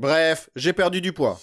Bref, j'ai perdu du poids.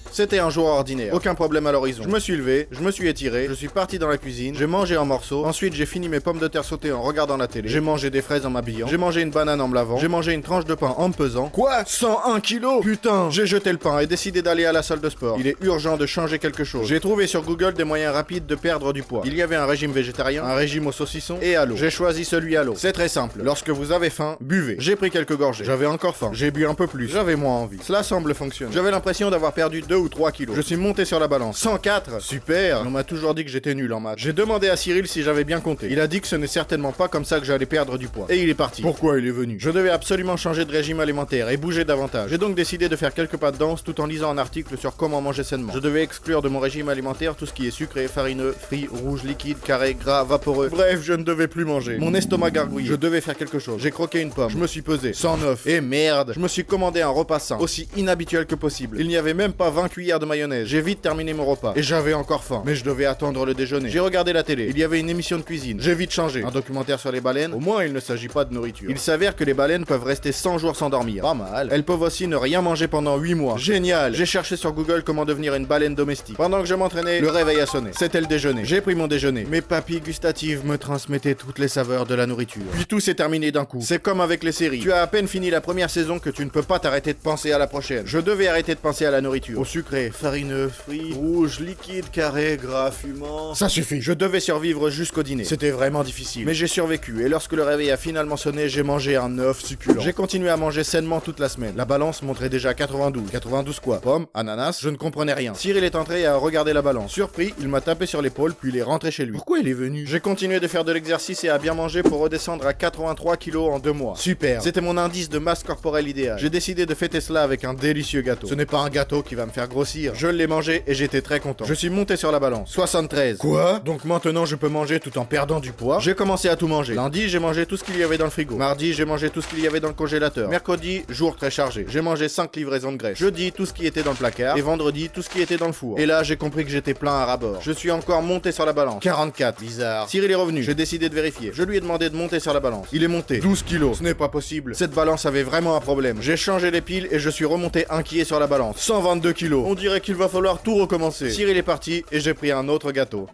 C'était un jour ordinaire, aucun problème à l'horizon. Je me suis levé, je me suis étiré, je suis parti dans la cuisine, j'ai mangé en morceaux, ensuite j'ai fini mes pommes de terre sautées en regardant la télé, j'ai mangé des fraises en m'habillant, j'ai mangé une banane en me lavant, j'ai mangé une tranche de pain en me pesant. Quoi? 101 kilos? Putain! J'ai jeté le pain et décidé d'aller à la salle de sport. Il est urgent de changer quelque chose. J'ai trouvé sur Google des moyens rapides de perdre du poids. Il y avait un régime végétarien, un régime au saucisson et à l'eau. J'ai choisi celui à l'eau. C'est très simple. Lorsque vous avez faim, buvez. J'ai pris quelques gorgées. J'avais encore faim. J'ai bu un peu plus. J'avais moins envie. Cela semble fonctionner. J'avais l'impression d'avoir perdu 2 ou 3 kilos. Je suis monté sur la balance. 104. Super. On m'a toujours dit que j'étais nul en maths. J'ai demandé à Cyril si j'avais bien compté. Il a dit que ce n'est certainement pas comme ça que j'allais perdre du poids. Et il est parti. Pourquoi il est venu? Je devais absolument changer de régime alimentaire et bouger davantage. J'ai donc décidé de faire quelques pas de danse tout en lisant un article sur comment manger sainement. Je devais exclure de mon régime alimentaire tout ce qui est sucré, farineux, frit, rouge, liquide, carré, gras, vaporeux. Bref, je ne devais plus manger. Mon estomac gargouillait. Je devais faire quelque chose. J'ai croqué une pomme. Je me suis pesé. 109. Et merde. Je me suis commandé un repas sain, aussi inhabituel que possible. Il n'y avait même pas 20 cuillères de mayonnaise. J'ai vite terminé mon repas. Et j'avais encore faim. Mais je devais attendre le déjeuner. J'ai regardé la télé. Il y avait une émission de cuisine. J'ai vite changé. Un documentaire sur les baleines. Au moins, il ne s'agit pas de nourriture. Il s'avère que les baleines peuvent rester 100 jours sans dormir. Pas mal. Elles peuvent aussi ne rien manger pendant 8 mois. Génial. J'ai cherché sur Google comment devenir une baleine domestique. Pendant que je m'entraînais, le réveil a sonné. C'était le déjeuner. J'ai pris mon déjeuner. Mes papilles gustatives me transmettaient toutes les saveurs de la nourriture. Puis tout s'est terminé d'un coup. C'est comme avec les séries. Tu as à peine fini la première saison que tu ne peux pas t'arrêter de penser à la prochaine. Je devais arrêter de penser à la nourriture. Au sucré, farineux, frit, rouge, liquide, carré, gras, fumant. Ça suffit. Je devais survivre jusqu'au dîner. C'était vraiment difficile. Mais j'ai survécu et lorsque le réveil a finalement sonné, j'ai mangé un œuf succulent. J'ai continué à manger sainement toute la semaine. La balance montrait déjà 92. 92 quoi? Pommes, ananas, je ne comprenais rien. Cyril est entré et a regardé la balance. Surpris, il m'a tapé sur l'épaule puis il est rentré chez lui. Pourquoi il est venu? J'ai continué de faire de l'exercice et à bien manger pour redescendre à 83 kilos en 2 mois. Super. C'était mon indice de masse corporelle idéal. J'ai décidé de fêter cela avec un délicieux gâteau. Ce n'est pas un gâteau qui va me faire grossir. Je l'ai mangé et j'étais très content. Je suis monté sur la balance. 73. Quoi? Donc maintenant je peux manger tout en perdant du poids? J'ai commencé à tout manger. Lundi, j'ai mangé tout ce qu'il y avait dans le frigo. Mardi, j'ai mangé tout ce qu'il y avait dans le congélateur. Mercredi, jour très chargé. J'ai mangé 5 livraisons de graisse. Jeudi, tout ce qui était dans le placard. Et vendredi, tout ce qui était dans le four. Et là, j'ai compris que j'étais plein à ras-bord. Je suis encore monté sur la balance. 44. Bizarre. Cyril est revenu. J'ai décidé de vérifier. Je lui ai demandé de monter sur la balance. Il est monté. 12 kilos. Ce n'est pas possible. Cette balance avait vraiment un problème. J'ai changé les piles et je suis remonté inquiet sur la balance. 122 kilos. On dirait qu'il va falloir tout recommencer. Cyril est parti et j'ai pris un autre gâteau.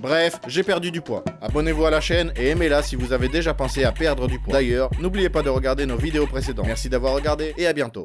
Bref, j'ai perdu du poids. Abonnez-vous à la chaîne et aimez-la si vous avez déjà pensé à perdre du poids. D'ailleurs, n'oubliez pas de regarder nos vidéos précédentes. Merci d'avoir regardé et à bientôt.